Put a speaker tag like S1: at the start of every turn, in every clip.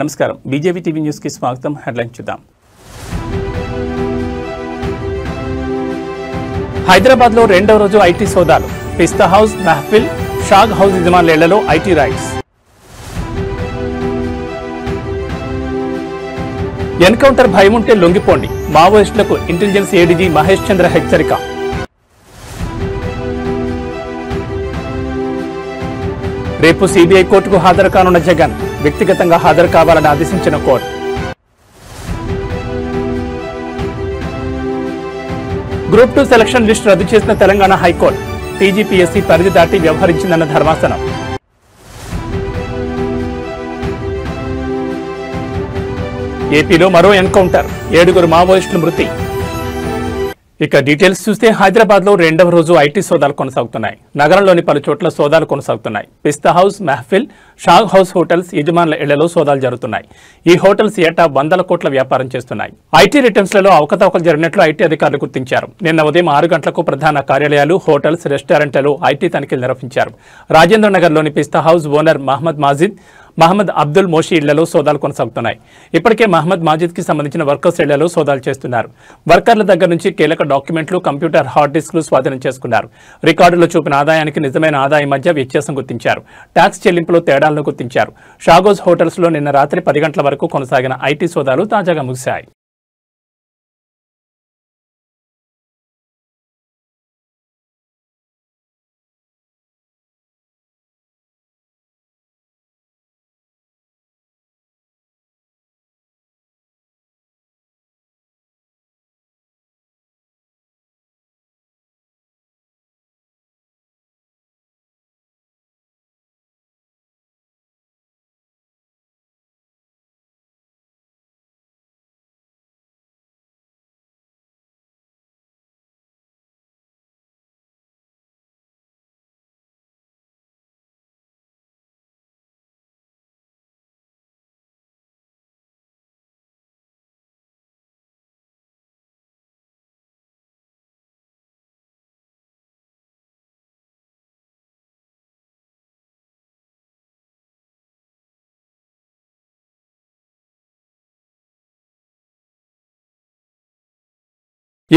S1: నమస్కారం BJP TV news కి స్వాగతం. హెడ్లైన్ చూద్దాం. హైదరాబాద్ లో రెండవ రోజు ఐటీ సోదాలు. పిస్తా హౌస్, మహఫిల్, షాగ్ హౌస్ యజమానుల ఇళ్లలో ఐటీ రైడ్స్. ఎన్కౌంటర్ భయం ఉంటే లొంగిపోండి, మావోయిస్టులకు ఇంటెలిజెన్స్ ఏడీజీ మహేష్ చంద్ర హెచ్చరిక. రేపు సిబిఐ కోర్టుకు హాజరు కానున్న జగన్, వ్యక్తిగతంగా హాజరు కావాలని ఆదేశించిన కోర్టు. గ్రూప్ 2 సెలక్షన్ లిస్టు రద్దు చేసిన తెలంగాణ హైకోర్టు. టీజీపీఎస్సీ పరిధి దాటి వ్యవహరించిందన్న ధర్మాసనం. ఏపీలో మరో ఎన్కౌంటర్, 7 మావోయిస్టుల మృతి. ఇక డీటెయిల్స్ చూస్తే హైదరాబాద్ లో రెండవ రోజు ఐటీ సోదాలు కొనసాగుతున్నాయి. నగరంలోని పలు చోట్ల సోదాలు కొనసాగుతున్నాయి. పిస్తా హౌస్, మహఫిల్, షాగ్ హౌస్ హోటల్స్ యజమానుల ఇళ్లలో సోదాలు జరుగుతున్నాయి. ఈ హోటల్స్ ఏటా 100 కోట్ల వ్యాపారం చేస్తున్నాయి. ఐటీ రిటర్న్స్ లలో అవకతవకలు జరిగినట్లు ఐటీ అధికారులు గుర్తించారు. నిన్న ఉదయం 6 గంటలకు ప్రధాన కార్యాలయాలు, హోటల్స్, రెస్టారెంట్లలో ఐటీ తనిఖీలు నిర్వహించారు. రాజేంద్ర నగర్ లోని పిస్తా హౌస్ ఓనర్ మహమ్మద్ మాజిద్, మహమ్మద్ అబ్దుల్ మోషి ఇళ్లలో సోదాలు కొనసాగుతున్నాయి. ఇప్పటికే మహమ్మద్ మాజిద్ కి సంబంధించిన వర్కర్స్ ఇళ్లలో సోదాలు చేస్తున్నారు. వర్కర్ల దగ్గర నుంచి కీలక డాక్యుమెంట్లు, కంప్యూటర్, హార్డ్ డిస్క్లు స్వాధీనం చేసుకున్నారు. రికార్డులో చూపిన ఆదాయానికి నిజమైన ఆదాయం మధ్య వ్యత్యాసం గుర్తించారు. ట్యాక్స్ చెల్లింపులో తేడాలను గుర్తించారు. షాగోస్ హోటల్స్ లో నిన్న రాత్రి 10 గంటల వరకు కొనసాగిన ఐటీ సోదాలు తాజాగా ముగిశాయి.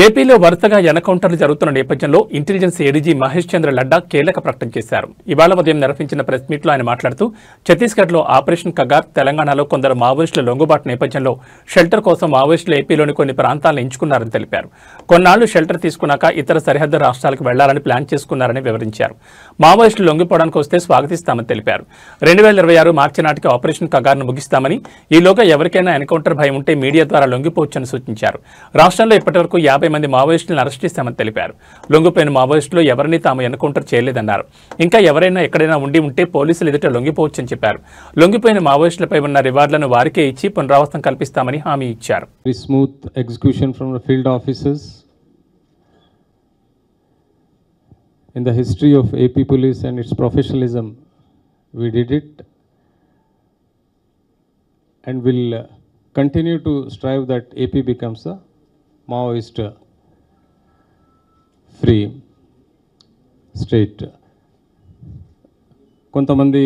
S1: ఏపీలో వరుసగా ఎన్కౌంటర్లు జరుగుతున్న నేపథ్యంలో ఇంటెలిజెన్స్ ఏడీజీ మహేష్ చంద్ర లడ్డా కీలక ప్రకటన చేశారు. ఇవాళ ఉదయం నిర్వహించిన ప్రెస్ మీట్లో ఆయన మాట్లాడుతూ ఛత్తీస్గఢ్లో ఆపరేషన్ కగార్, తెలంగాణలో కొందరు మావోయిస్టుల లొంగుబాటు నేపథ్యంలో షెల్టర్ కోసం మావోయిస్టులు ఏపీలోని కొన్ని ప్రాంతాలను ఎంచుకున్నారని తెలిపారు. కొన్నాళ్లు షెల్టర్ తీసుకున్నాక ఇతర సరిహద్దు రాష్ట్రాలకు వెళ్లాలని ప్లాన్ చేసుకున్నారని వివరించారు. మావోయిస్టులు లొంగిపోవడానికి వస్తే స్వాగతిస్తామని తెలిపారు. 2026 మార్చి నాటికి ఆపరేషన్ కగార్ను ముగిస్తామని, ఈలోగా ఎవరికైనా ఎన్కౌంటర్ భయం ఉంటే మీడియా ద్వారా లొంగిపోవచ్చని సూచించారు. రాష్ట్రంలో ఇప్పటివరకు 50 మంది మావోయిస్టులను అరెస్ట్ చేశామని తెలిపారు. లొంగిపోయిన మావోయిస్టులు ఎవరిని తాము ఎన్కౌంటర్ చేయలేదన్నారు. ఇంకా ఎవరైనా ఎక్కడైనా ఉంటే పోలీసులు ఎదుట లొంగిపోవచ్చని చెప్పారు. లొంగిపోయిన మావోయిస్టులపై ఉన్న రివార్డులను వారికే ఇచ్చి పునరావాసం కల్పిస్తామని హామీ ఇచ్చారు.
S2: Smooth execution from the field officers. In the history of AP Police and its professionalism, we did it and will continue to strive that AP becomes a Maoist free state. కొంతమంది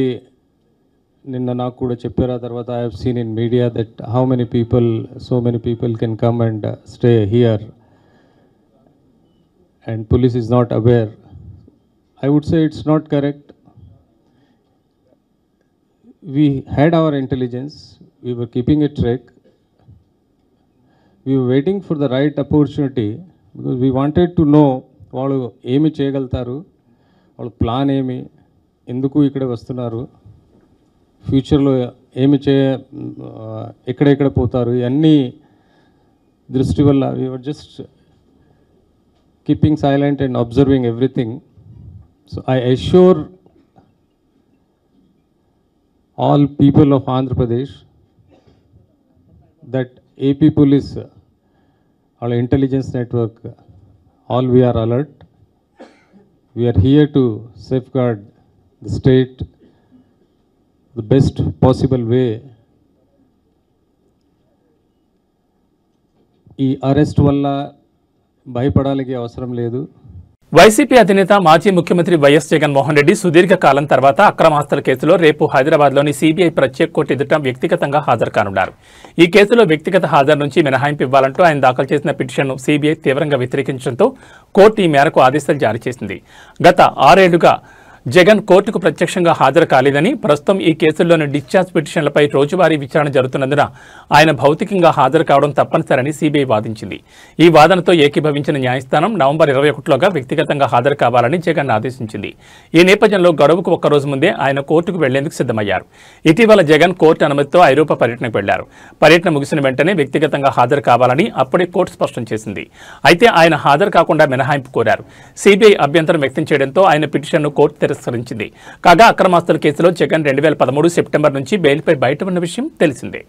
S2: నిన్న నాకు కూడా చెప్పారు. ఆ తర్వాత I have seen in media that how many people, so many people can come and stay here and police is not aware. I would say it's not correct. We had our intelligence, we were keeping a track. We were waiting for the right opportunity because we wanted to know వాళ్ళు ఏమి చేయగలుగుతారు, వాళ్ళ plan ఏమి, ఎందుకు ఇక్కడ వస్తున్నారు, ఫ్యూచర్లో ఏమి ఎక్కడెక్కడ పోతారు, ఇవన్నీ దృష్టి వల్ల we were just keeping silent and observing everything. So I assure all people of Andhra Pradesh that AP Police, our intelligence network, all we are alert. We are here to safeguard the state the best possible way. ఈ arrest వల్ల భయపడాల్సిన అవసరం లేదు.
S1: YCP అధినేత మాజీ ముఖ్యమంత్రి YS Jaganmohan Reddy సుదీర్ఘకాలం తర్వాత అక్రమాస్తుల కేసులో రేపు హైదరాబాద్లోని సీబీఐ ప్రత్యేక కోర్టు ఎదుట వ్యక్తిగతంగా హాజరు కానున్నారు. ఈ కేసులో వ్యక్తిగత హాజరు నుంచి మినహాయింపు ఇవ్వాలంటూ ఆయన దాఖలు చేసిన పిటిషన్ను సీబీఐ తీవ్రంగా వ్యతిరేకించడంతో కోర్టు ఈ మేరకు ఆదేశాలు జారీ చేసింది. గత 6 ఏళ్లుగా జగన్ కోర్టుకు ప్రత్యక్షంగా హాజరు కాలేదని, ప్రస్తుతం ఈ కేసుల్లోని డిశ్చార్జ్ పిటిషన్లపై రోజువారీ విచారణ జరుగుతున్నందున ఆయన భౌతికంగా హాజరు కావడం తప్పనిసరని సీబీఐ వాదించింది. ఈ వాదనతో ఏకీభవించిన న్యాయస్థానం నవంబర్ 21లోగా వ్యక్తిగతంగా హాజరు కావాలని జగన్ ఆదేశించింది. ఈ నేపథ్యంలో గడువుకు ఒక్కరోజు ముందే ఆయన కోర్టుకు వెళ్లేందుకు సిద్ధమయ్యారు. ఇటీవల జగన్ కోర్టు అనుమతితో ఐరోపా పర్యటనకు వెళ్లారు. పర్యటన ముగిసిన వెంటనే వ్యక్తిగతంగా హాజరు కావాలని అప్పుడే కోర్టు స్పష్టం చేసింది. అయితే ఆయన హాజరు కాకుండా మినహాయింపు కోరారు. సీబీఐ అభ్యంతరం వ్యక్తం చేయడంతో ఆయన పిటిషన్ను కోర్టు తిరస్కరించింది. కాగా అక్రమాస్తుల కేసులో జగన్ 2013 సెప్టెంబర్ నుంచి బెయిల్పై బయట ఉన్న విషయం తెలిసిందే.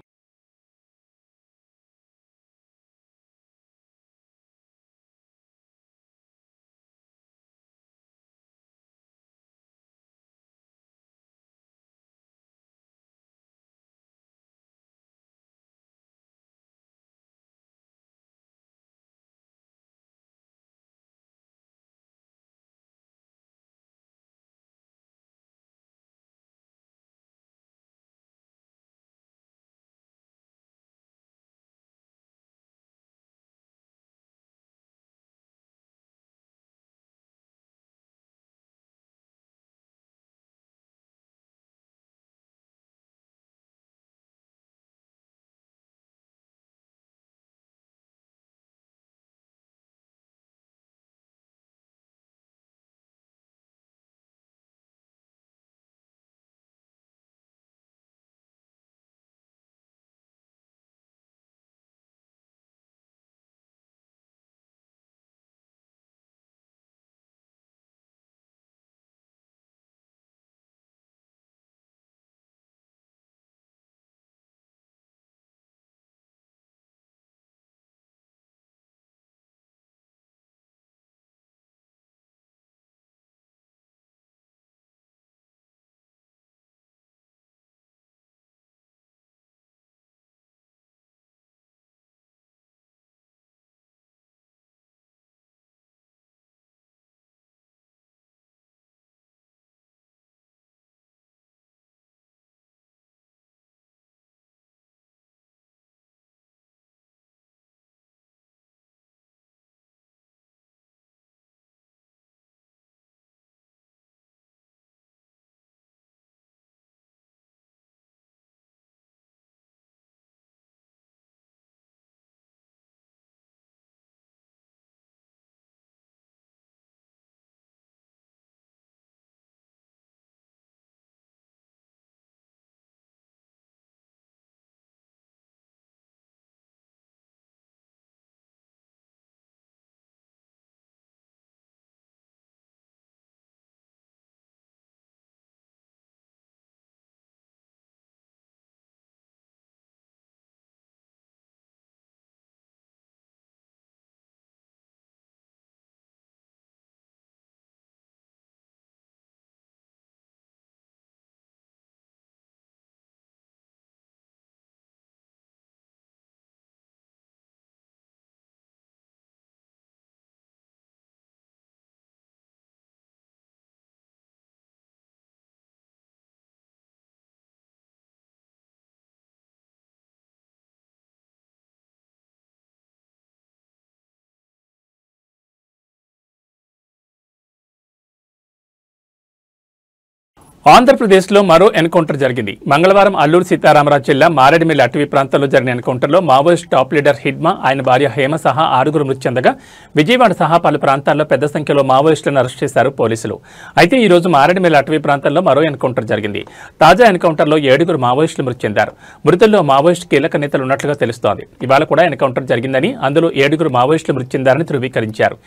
S1: ఆంధ్రప్రదేశ్లో మరో ఎన్కౌంటర్ జరిగింది. మంగళవారం అల్లూరు సీతారామరాజు జిల్లా మారేడుమిల్లి అటవీ ప్రాంతంలో జరిగిన ఎన్కౌంటర్లో మావోయిస్ట్ టాప్ లీడర్ హిడ్మా, ఆయన భార్య హేమ సహా 6 మృతి చెందగా విజయవాడ సహా పలు ప్రాంతాల్లో పెద్ద సంఖ్యలో మావోయిస్టులను అరెస్ట్ చేశారు పోలీసులు. అయితే ఈ రోజు మారేడుమిల్లి అటవీ ప్రాంతంలో మరో ఎన్కౌంటర్ జరిగింది. తాజా ఎన్కౌంటర్లో 7 మావోయిస్టులు మృతి చెందారు. మృతుల్లో మావోయిస్ట్ కీలక నేతలు ఉన్నట్లుగా తెలుస్తోంది. ఇవాళ కూడా ఎన్కౌంటర్ జరిగిందని, అందులో 7 మావోయిస్టులు మృతి చెందారని ధృవీకరించారు.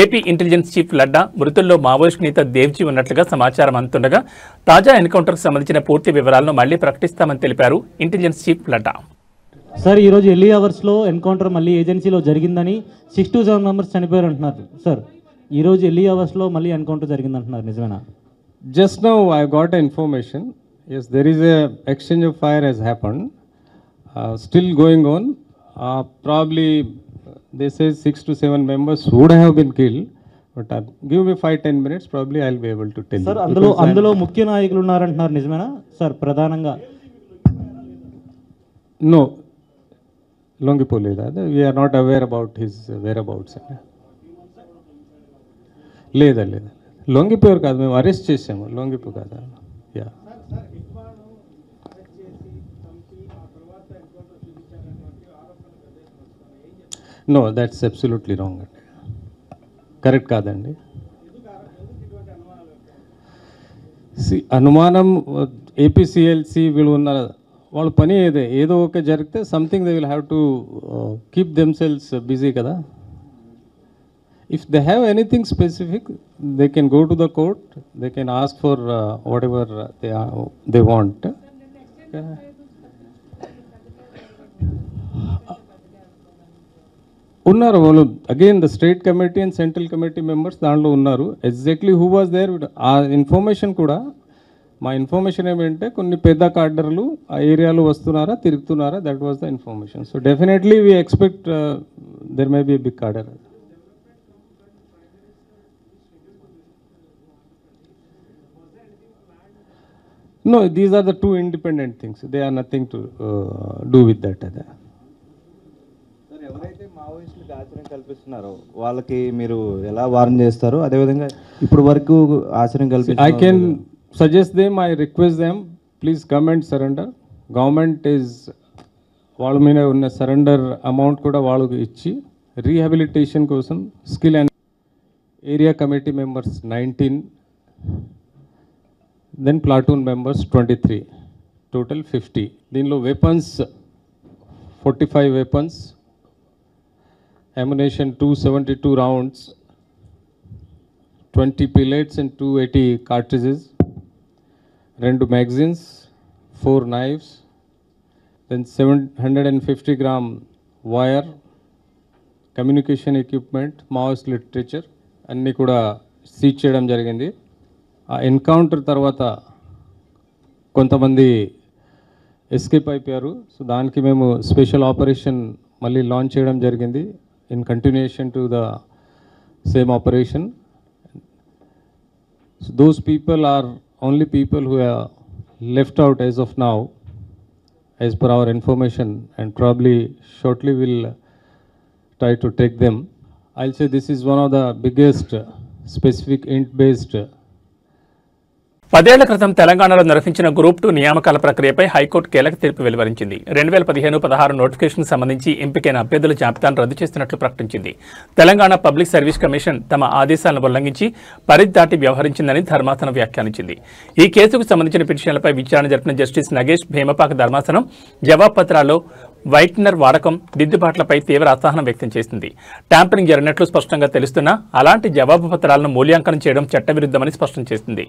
S1: ఏపీ ఇంటెలిజెన్స్ చీఫ్ లడ్డా మృతుల్లో మావోయిస్ట్ నేత దేవ్జీ ఉన్నట్లుగా సమాచారం అందుతుండగా తాజా ఎన్కౌంటర్కు సంబంధించిన పూర్తి వివరాలను మళ్లీ ప్రకటిస్తామని తెలిపారు ఇంటెలిజెన్స్ చీఫ్ లడ్డా.
S3: సార్, ఈరోజు ఎర్లీ అవర్స్లో ఎన్కౌంటర్ మళ్ళీ ఏజెన్సీలో జరిగిందని 6 to 7 మెంబర్స్ చనిపోయారు అంటున్నారు. సార్, ఈరోజు ఎర్లీ అవర్స్లో మళ్ళీ ఎన్కౌంటర్ జరిగిందంటున్నారు, నిజమేనా?
S2: Just now I got information. Yes, there is a exchange of fire has happened. Still going on. Probably they say 6 to 7 members would have been killed. But give me 5-10 minutes, probably I will be able to tell.
S3: Sir అందులో ముఖ్య నాయకులు ఉన్నారంటున్నారు, నిజమేనా sir? ప్రధానంగా
S2: no, లొంగిపోలేదు. అదే we are not aware about his whereabouts అండి. లేదా లొంగిపోయారు కాదు, మేము అరెస్ట్ చేసాము, లొంగిపో కాదా. Yeah, no, that's absolutely wrong అండి, కరెక్ట్ కాదండి. అనుమానం ఏపీసీఎల్సీ వీళ్ళు ఉన్న వాళ్ళ పని ఏదో ఒక జరిగితే something they will have to keep themselves busy కదా. If they have anything specific they can go to the court, they can ask for whatever they want. ఉన్నారు వాళ్ళు, again the state committee and central committee members దాంట్లో ఉన్నారు. Exactly who was there ఆ information కూడా, మా information ఏమంటే కొన్ని పెద్ద కార్డర్లు ఆ ఏరియాలో వస్తున్నారా, తిరుగుతున్నారా, that was the information. So definitely we expect there may be a big cadre. No, these are the two independent things. They are nothing to do with that.
S4: ఎవరైతే మావోయిస్టులకు ఆశ్రయం కల్పిస్తున్నారో వాళ్ళకి మీరు ఎలా వార్న్ చేస్తారు? అదేవిధంగా ఇప్పుడు వరకు ఆశ్రయం కల్పిస్తారు.
S2: I can suggest them, I request them, please come and surrender. Government is వాళ్ళ మీద ఉన్న సరెండర్ అమౌంట్ కూడా వాళ్ళకి ఇచ్చి రీహాబిలిటేషన్ కోసం skill and area committee members 19, then platoon members 23, total 50. దీనిలో weapons 45 weapons, ammunition 272 rounds, 20 pellets and 280 cartridges, 2 magazines, 4 knives, then 750 gram wire, communication equipment, Maoist literature అన్నీ కూడా సీజ్ చేయడం జరిగింది. ఆ ఎన్కౌంటర్ తర్వాత కొంతమంది ఎస్కేప్ అయిపోయారు. సో దానికి మేము స్పెషల్ ఆపరేషన్ మళ్ళీ లాంచ్ చేయడం జరిగింది in continuation to the same operation. So those people are only people who are left out as of now, as per our information, and probably shortly we'll try to take them. I'll say this is one of the biggest specific int-based.
S1: 10 ఏళ్ల క్రితం తెలంగాణలో నిర్వహించిన group 2 నియామకాల ప్రక్రియపై high court కీలక తీర్పు వెలువరించింది. 2015-16 notification సంబంధించి ఎంపికైన అభ్యర్థుల జాబితాను రద్దు చేస్తున్నట్లు ప్రకటించింది. తెలంగాణ పబ్లిక్ సర్వీస్ కమిషన్ తమ ఆదేశాలను ఉల్లంఘించి పరిధి దాటి వ్యవహరించిందని ధర్మాసనం వ్యాఖ్యానించింది. ఈ కేసుకు సంబంధించిన పిటిషన్లపై విచారణ జరిపిన జస్టిస్ నగేష్ భీమపాక ధర్మాసనం జవాబు పత్రాల్లో వైట్నర్ వాడకం, దిద్దుబాట్లపై తీవ్ర అసహనం వ్యక్తం చేసింది. ట్యాంపరింగ్ జరిగినట్లు స్పష్టంగా తెలుస్తున్నా అలాంటి జవాబు పత్రాలను మూల్యాంకనం చేయడం చట్టవిరుద్ధమని స్పష్టం చేసింది.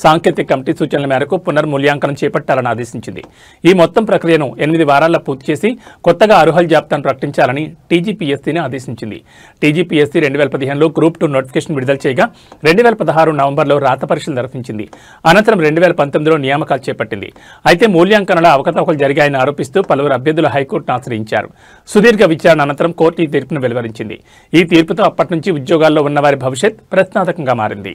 S1: సాంకేతిక కమిటీ సూచనల మేరకు పునర్మూల్యాంకనం చేపట్టాలని ఆదేశించింది. ఈ మొత్తం ప్రక్రియను 8 వారాల్లో పూర్తి చేసి కొత్తగా అర్హుల జాబితాను ప్రకటించాలని టీజీపీఎస్సీని ఆదేశించింది. టీజీపీఎస్సీ 2015లో గ్రూప్ 2 నోటిఫికేషన్ విడుదల చేయగా 2016 నవంబర్లో రాత పరీక్షలు నిర్వహించింది. అనంతరం 2019లో నియామకాలు చేపట్టింది. అయితే మూల్యాంకనంలో అవకతవకలు జరిగాయని ఆరోపిస్తూ పలువురు అభ్యర్థులు హైకోర్టును ఆశ్రయించారు. సుదీర్ఘ విచారణ అనంతరం కోర్టు ఈ తీర్పును వెలువరించింది. ఈ తీర్పుతో అప్పటి నుంచి ఉద్యోగాల్లో ఉన్న వారి భవిష్యత్ ప్రశ్నార్థకంగా మారింది.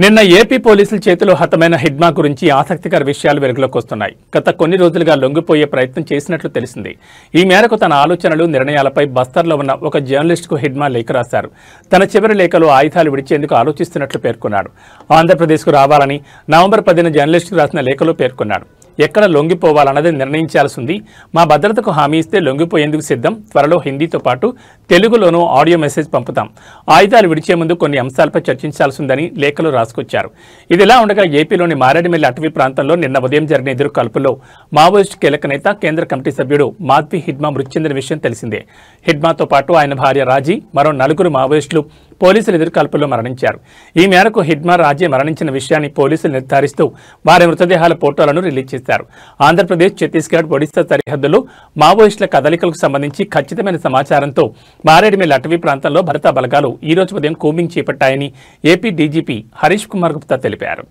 S1: నిన్న ఏపీ పోలీసుల చేతిలో హతమైన హిడ్మా గురించి ఆసక్తికర విషయాలు వెలుగులోకి వస్తున్నాయి. గత కొన్ని రోజులుగా లొంగిపోయే ప్రయత్నం చేసినట్లు తెలిసింది. ఈ మేరకు తన ఆలోచనలు, నిర్ణయాలపై బస్తర్లో ఉన్న ఒక జర్నలిస్టుకు హిడ్మా లేఖ రాశారు. తన చివరి లేఖలో ఆయుధాలు విడిచేందుకు ఆలోచిస్తున్నట్లు పేర్కొన్నాడు. ఆంధ్రప్రదేశ్కు రావాలని నవంబర్ 10న జర్నలిస్టుకు రాసిన లేఖలో పేర్కొన్నాడు. ఎక్కడ లొంగిపోవాలన్నది నిర్ణయించాల్సి ఉంది. మా భద్రతకు హామీ ఇస్తే లొంగిపోయేందుకు సిద్ధం. త్వరలో హిందీతో పాటు తెలుగులోనూ ఆడియో మెసేజ్ పంపుతాం. ఆయుధాలు విడిచే ముందు కొన్ని అంశాలపై చర్చించాల్సి ఉందని లేఖలో రాసుకొచ్చారు. ఇదిలా ఉండగా ఏపీలోని మారేడుమిల్లి అటవీ ప్రాంతంలో నిన్న ఉదయం జరిగిన ఎదురు కాల్పుల్లో మావోయిస్టు కీలక నేత, కేంద్ర కమిటీ సభ్యుడు మాధ్వి హిడ్మా మృతి చెందిన విషయం తెలిసిందే. హిడ్మాతో పాటు ఆయన భార్య రాజీ, మరో 4 మావోయిస్టులు పోలీసులు ఎదురుకాల్పుల్లో మరణించారు. ఈ మేరకు హిడ్మా రాజే మరణించిన విషయాన్ని పోలీసులు నిర్ధారిస్తూ వారి మృతదేహాల ఫోటోలను రిలీజ్ చేశారు. ఆంధ్రప్రదేశ్, ఛత్తీస్గఢ్, ఒడిశా సరిహద్దులో మావోయిస్టుల కదలికలకు సంబంధించి ఖచ్చితమైన సమాచారంతో మారేడుమిల్ అటవీ ప్రాంతంలో భద్రతా బలగాలు ఈ రోజు ఉదయం కూంబింగ్ చేపట్టాయని ఏపీ డీజీపీ హరీష్ కుమార్ గుప్తా తెలిపారు.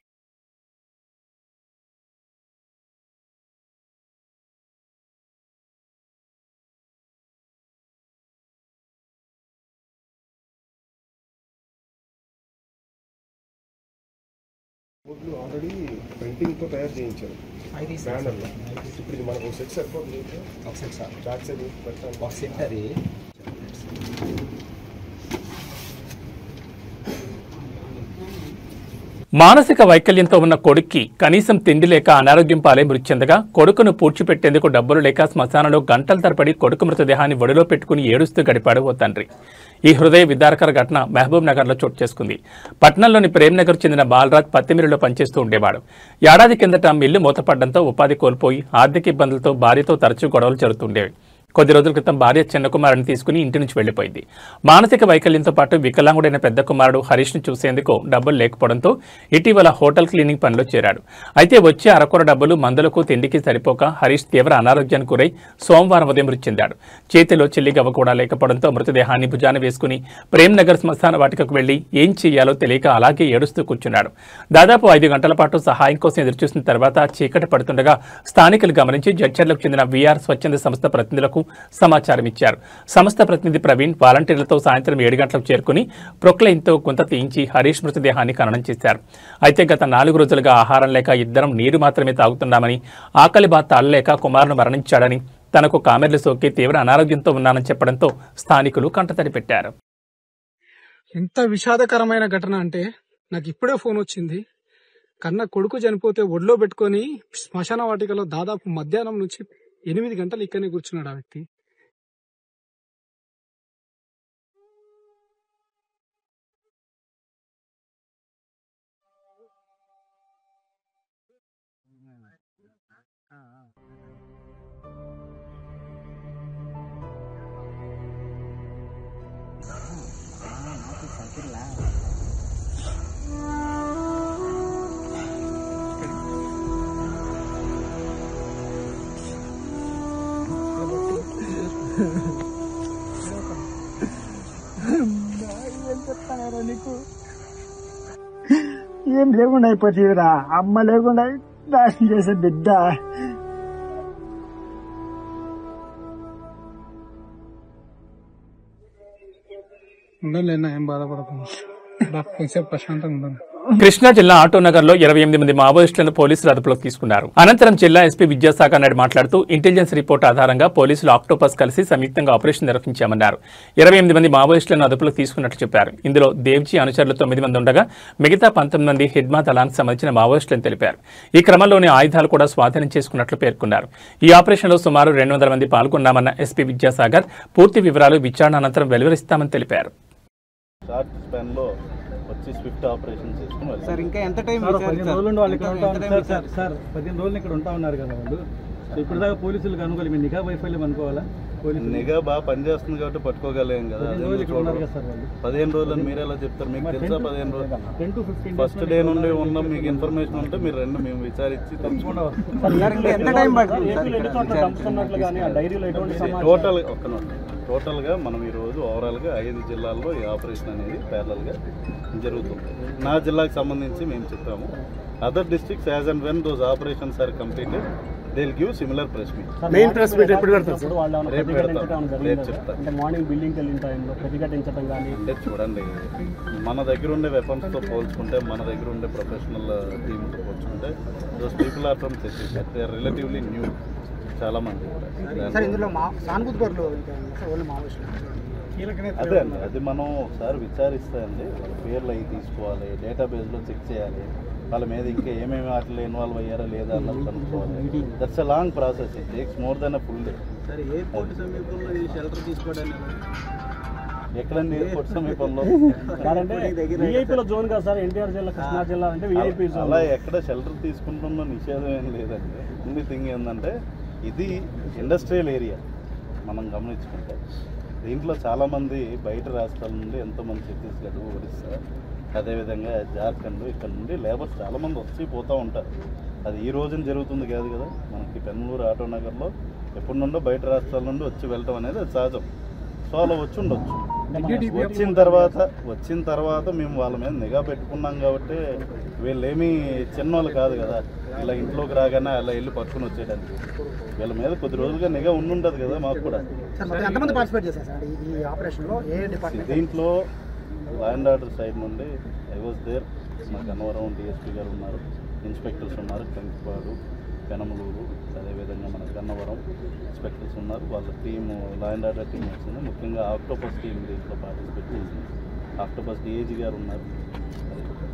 S5: ఆల్రెడీ ప్రింటింగ్తో తయారు చేయించారు బ్యానర్లో. ఇప్పుడు ఇది మనకు సెట్ సరిపోతుంది. ఒక సెట్ సార్ బ్యాక్ సైడ్ పెట్టాలి. ఒక సెట్ అది
S1: మానసిక వైకల్యంతో ఉన్న కొడుక్కి కనీసం తిండి లేక అనారోగ్యం పాలై మృతి చెందగా కొడుకును పూడ్చిపెట్టేందుకు డబ్బులు లేక శ్మశానంలో గంటల తరబడి కొడుకు మృతదేహాన్ని ఒడిలో పెట్టుకుని ఏడుస్తూ గడిపాడు ఓ తండ్రి. ఈ హృదయ విదారకర ఘటన మహబూబ్ నగర్లో చోటు చేసుకుంది. పట్నంలోని ప్రేమ్నగర్ చెందిన బాలరాజ్ పత్తి మిల్లులో పనిచేస్తూ ఉండేవాడు. ఏడాది కిందట మిల్లు మూతపడడంతో ఉపాధి కోల్పోయి ఆర్థిక ఇబ్బందులతో భార్యతో తరచూ గొడవలు జరుగుతుండేవి. కొద్ది రోజుల క్రితం భార్య చిన్న కుమారుని తీసుకుని ఇంటి నుంచి వెళ్లిపోయింది. మానసిక వైకల్యంతో పాటు వికలాంగుడైన పెద్ద కుమారుడు హరీష్ను చూసేందుకు డబ్బులు లేకపోవడంతో ఇటీవల హోటల్ క్లీనింగ్ పనిలో చేరాడు. అయితే వచ్చే అరకొర డబ్బులు మందులకు తిండికి సరిపోక హరీష్ తీవ్ర అనారోగ్యానికి గురై సోమవారం ఉదయం మృతి చెందాడు. చేతిలో చెల్లిగవ్వ కూడా లేకపోవడంతో మృతదేహాన్ని భుజాన వేసుకుని ప్రేమ్నగర్ శ్మశాన వాటికకు వెళ్లి ఏం చెయ్యాలో తెలియక అలాగే ఏడుస్తూ కూర్చున్నాడు. దాదాపు 5 గంటల పాటు సహాయం కోసం ఎదురుచూసిన తర్వాత చీకటి పడుతుండగా స్థానికులు గమనించి జడ్చర్లకు చెందిన వీఆర్ స్వచ్ఛంద సంస్థ ప్రతినిధులకు సమాచారం ఇచ్చారు. సంస్థ ప్రతినిధి ప్రవీణ్ వాలంటీర్లతో సాయంత్రం 7 గంటలకు చేరుకుని ప్రొక్లైన్తో గుంత తీయించి హరీష్ మృతదేహాన్ని ఖననం చేశారు. అయితే గత 4 రోజులుగా ఆహారం లేక ఇద్దరం నీరు మాత్రమే తాగుతున్నామని, ఆకలి బాధ తాళలేక కుమారుడు మరణించాడని, తనకు కామెర్లు సోకి తీవ్ర అనారోగ్యంతో ఉన్నానని చెప్పడంతో స్థానికులు కంటతడి పెట్టారు.
S6: ఎంత విషాదకరమైన ఘటన అంటే నాకు ఇప్పుడే ఫోన్ వచ్చింది. కన్న కొడుకు చనిపోతే ఒడిలో పెట్టుకొని శ్మశాన వాటికలో దాదాపు మధ్యాహ్నం నుంచి 8 గంటలు ఇక్కడనే కూర్చున్నాడు ఆ వ్యక్తి. నీకు
S7: ఏం లేకుండా అయిపోతుందిరా, అమ్మ లేకుండా నాశనం చేసే బిడ్డ.
S6: ఉండలేనా, ఏం బాధపడకుండా కొంచెం ప్రశాంతంగా ఉండను.
S1: కృష్ణా జిల్లా ఆటోనగర్లో 28 మంది మావోయిస్టులను పోలీసులు అదుపులోకి తీసుకున్నారు. అనంతరం జిల్లా ఎస్పీ విద్యాసాగర్ నాయుడు మాట్లాడుతూ ఇంటెలిజెన్స్ రిపోర్ట్ ఆధారంగా పోలీసులు ఆక్టోపస్ కలిసి సంయుక్తంగా ఆపరేషన్ నిర్వహించామన్నారు. 28 మంది మావోయిస్టులను అదుపులోకి తీసుకున్నట్లు చెప్పారు. ఇందులో దేవ్జీ అనుచరులు 9 మంది ఉండగా మిగతా 19 మంది హిడ్మా దళానికి సంబంధించిన మావోయిస్టులను తెలిపారు. ఈ క్రమంలోనే ఆయుధాలు కూడా స్వాధీనం చేసుకున్నట్లు పేర్కొన్నారు. ఈ ఆపరేషన్లో సుమారు 200 మంది పాల్గొన్నామన్న ఎస్పీ విద్యాసాగర్ పూర్తి వివరాలు విచారణ అనంతరం వెలువరిస్తామని తెలిపారు.
S8: వచ్చి స్విఫ్ట్ ఆపరేషన్ చేసుకుని
S4: సార్ ఇంకా ఎంత టైం?
S7: 15 రోజులు వాళ్ళు ఇక్కడ ఉంటా ఉన్నారు సార్. 15 రోజులు ఇక్కడ ఉంటా ఉన్నారు కదా వాళ్ళు. ఇప్పుడు దాకా పోలీసులకు అనుకోవాలి, మీరు నిఘా వైఫల్యం అనుకోవాలా?
S8: నిఘా బాగా పనిచేస్తుంది కాబట్టి పట్టుకోగలేం కదా. 15 రోజులు మీరు ఎలా చెప్తారు? మీకు తెలుసా 15 రోజులు? ఫస్ట్ డే నుండి ఉన్న మీకు ఇన్ఫర్మేషన్ ఉంటే మీరు రెండు మేము విచారించి టోటల్గా మనం ఈరోజు ఓవరాల్గా 5 జిల్లాల్లో ఈ ఆపరేషన్ అనేది ప్యారలల్గా జరుగుతుంది. నా జిల్లాకు సంబంధించి మేము చెప్పాము. Other districts as and when those operations are completed they will give similar press meet.
S7: Main press meet ఎప్పుడు పెడతారు?
S8: రేపు పెడతాం. రేపు చెప్తాను.
S7: మార్నింగ్ బిల్డింగ్కి వెళ్ళిన టైంలో ప్రతిఘటించడం కానీ
S8: అంటే చూడండి, మన దగ్గర ఉండే వెపన్స్తో పోల్చుకుంటే, మన దగ్గర ఉండే ప్రొఫెషనల్ టీమ్తో పోల్చుకుంటే those people are from Chhattisgarh, they are relatively new చాలా మంది. అదే అండి, అది మనం ఒకసారి విచారిస్తే అండి పేర్లు అవి తీసుకోవాలి, డేటాబేస్లో చెక్ చేయాలి, వాళ్ళ మీద ఇంకా ఏమేమి వాటిలో ఇన్వాల్వ్ అయ్యారా లేదా అన్నది కనుక్కోవాలి. That's a long process. It takes more than a full day.
S4: Sir A port సమీపంలో ఈ షెల్టర్ తీసుకోవడానికి
S8: ఎక్కడండి ఎయిర్పోర్ట్ సమీపంలో?
S7: జోన్ కదా సార్, ఎన్టీఆర్ జిల్లా, కృష్ణా జిల్లా అంటే విఐపి జోన్.
S8: అలా ఎక్కడ షెల్టర్ తీసుకుంటున్న నిషేధం ఏం లేదండి. ఓన్లీ థింగ్ ఏంటంటే ఇది ఇండస్ట్రియల్ ఏరియా మనం గమనించుకుంటే దీంట్లో చాలామంది బయట రాష్ట్రాల నుండి ఎంతోమంది ఛత్తీస్గఢ్, ఒరిస్సా, అదేవిధంగా జార్ఖండ్ ఇక్కడ నుండి లేబర్స్ చాలామంది వచ్చి పోతూ ఉంటారు. అది ఈ రోజున జరుగుతుంది కాదు కదా, మనకి పెన్నలూరు ఆటోనగర్లో ఎప్పటి నుండో బయట రాష్ట్రాల నుండి వచ్చి వెళ్ళటం అనేది అది సహజం. సో అలా వచ్చి ఉండొచ్చు. వచ్చిన తర్వాత మేము వాళ్ళ మీద నిఘా పెట్టుకున్నాం కాబట్టి వీళ్ళేమీ చిన్నోళ్ళు కాదు కదా, ఇలా ఇంట్లోకి రాగానే అలా వెళ్ళి పట్టుకుని వచ్చేయడానికి. వీళ్ళ మీద కొద్ది రోజులుగా నిఘా ఉండుంటుంది కదా మాకు కూడా. దీంట్లో లా అండ్ ఆర్డర్ సైడ్ నుండి ఐ వాజ్ దేర్, మా గన్నవరం డిఎస్పీ గారు ఉన్నారు, ఇన్స్పెక్టర్స్ ఉన్నారు, కంకిపాడు, పెనమలూరు, అదేవిధంగా మన గన్నవరం ఇన్స్పెక్టర్స్ ఉన్నారు. వాళ్ళ team law and order team వచ్చింది. ముఖ్యంగా ఆక్టోపస్ టీం దీంట్లో పార్టిసిపేట్ చేసింది. ఆక్టోపస్ డిఏజీ గారు ఉన్నారు.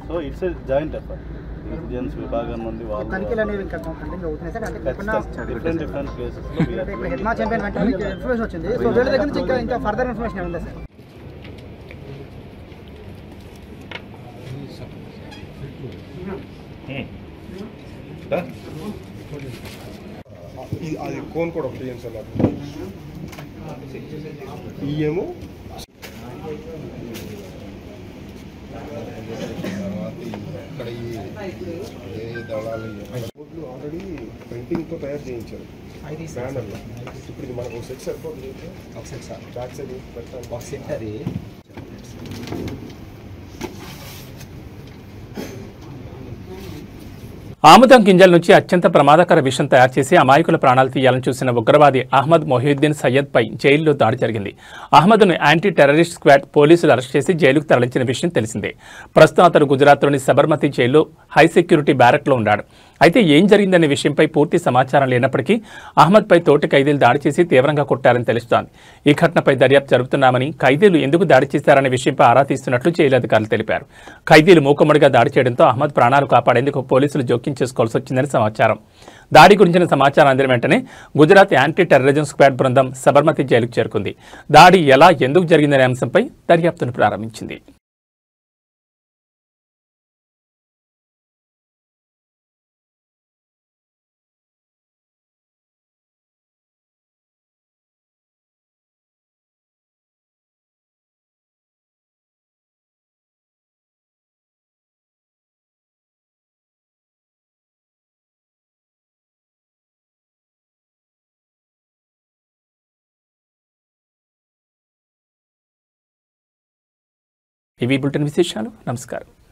S8: So it's a joint effort. Intelligence విభాగం నుండి వాళ్ళు డిఫరెంట్ ప్లేసెస్లో
S5: అది కోన్ కూడా ఒకటి ఏం సార్ ఈయేమో ఇక్కడ ఈ దళాలు ఆల్రెడీ ప్రింటింగ్తో తయారు చేయించారు బ్యానర్లో. ఇప్పుడు ఇది మనకు సెట్ సరిపోతుంది. ఒక సెట్ సార్ బ్యాక్ సైడ్ పెట్టాలి. ఒక సెట్ అది
S1: ఆముదం గింజల నుంచి అత్యంత ప్రమాదకర విషం తయారు చేసి అమాయకుల ప్రాణాలు తీయాలని చూసిన ఉగ్రవాది అహ్మద్ మొహియుద్దీన్ సయ్యద్పై జైలులో దాడి జరిగింది. అహ్మద్ను యాంటీ టెర్రరిస్ట్ స్క్వాడ్ పోలీసులు అరెస్ట్ చేసి జైలుకు తరలించిన విషయం తెలిసిందే. ప్రస్తుతం అతను గుజరాత్లోని సబర్మతి జైల్లో హై సెక్యూరిటీ బ్యారక్లో ఉన్నాడు. అయితే ఏం జరిగిందనే విషయంపై పూర్తి సమాచారం లేనప్పటికీ అహ్మద్పై తోటి ఖైదీలు దాడి చేసి తీవ్రంగా కొట్టారని తెలుస్తోంది. ఈ ఘటనపై దర్యాప్తు జరుపుతున్నామని, ఖైదీలు ఎందుకు దాడి చేశారనే విషయంపై ఆరా తీస్తున్నట్లు జైలు అధికారులు తెలిపారు. ఖైదీలు మూకుమ్మడిగా దాడి చేయడంతో అహ్మద్ ప్రాణాలు కాపాడేందుకు పోలీసులు జోక్యం చేసుకోవాల్సి వచ్చిందని సమాచారం. దాడి గురించిన సమాచారం అందిన వెంటనే గుజరాత్ యాంటీ టెర్రరిజం స్క్వాడ్ బృందం సబర్మతి జైలుకు చేరుకుంది. దాడి ఎలా, ఎందుకు జరిగిందనే అంశంపై దర్యాప్తును ప్రారంభించింది. ఇవి బులెటిన్ విశేషాలు. నమస్కారం.